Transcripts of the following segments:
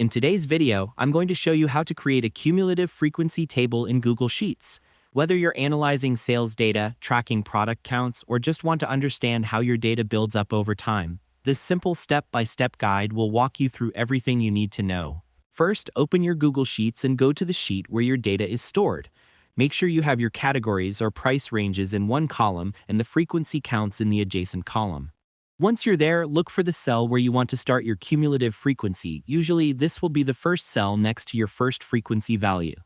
In today's video, I'm going to show you how to create a cumulative frequency table in Google Sheets. Whether you're analyzing sales data, tracking product counts, or just want to understand how your data builds up over time, this simple step-by-step guide will walk you through everything you need to know. First, open your Google Sheets and go to the sheet where your data is stored. Make sure you have your categories or price ranges in one column and the frequency counts in the adjacent column. Once you're there, look for the cell where you want to start your cumulative frequency. Usually, this will be the first cell next to your first frequency value.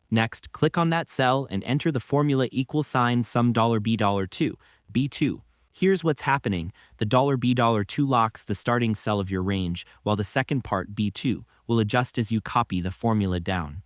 Next, click on that cell and enter the formula $sum $B$2, B2. Here's what's happening. The $B$2 locks the starting cell of your range, while the second part, B2, will adjust as you copy the formula down.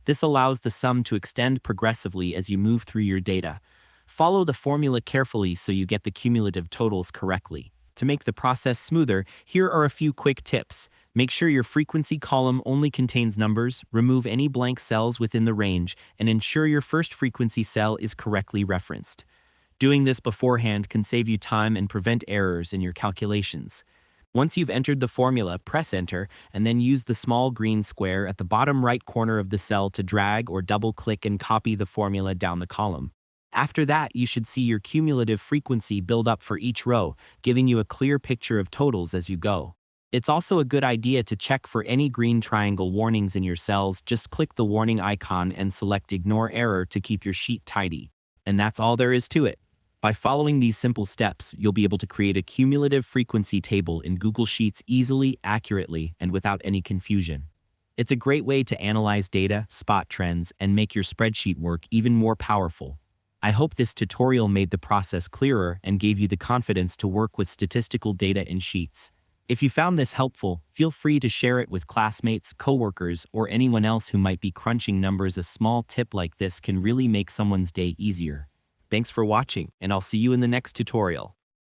This allows the sum to extend progressively as you move through your data. Follow the formula carefully so you get the cumulative totals correctly. To make the process smoother, here are a few quick tips. Make sure your frequency column only contains numbers, remove any blank cells within the range, and ensure your first frequency cell is correctly referenced. Doing this beforehand can save you time and prevent errors in your calculations. Once you've entered the formula, press Enter, and then use the small green square at the bottom right corner of the cell to drag or double-click and copy the formula down the column. After that, you should see your cumulative frequency build up for each row, giving you a clear picture of totals as you go. It's also a good idea to check for any green triangle warnings in your cells. Just click the warning icon and select Ignore Error to keep your sheet tidy. And that's all there is to it. By following these simple steps, you'll be able to create a cumulative frequency table in Google Sheets easily, accurately, and without any confusion. It's a great way to analyze data, spot trends, and make your spreadsheet work even more powerful. I hope this tutorial made the process clearer and gave you the confidence to work with statistical data in Sheets. If you found this helpful, feel free to share it with classmates, coworkers, or anyone else who might be crunching numbers. A small tip like this can really make someone's day easier. Thanks for watching, and I'll see you in the next tutorial.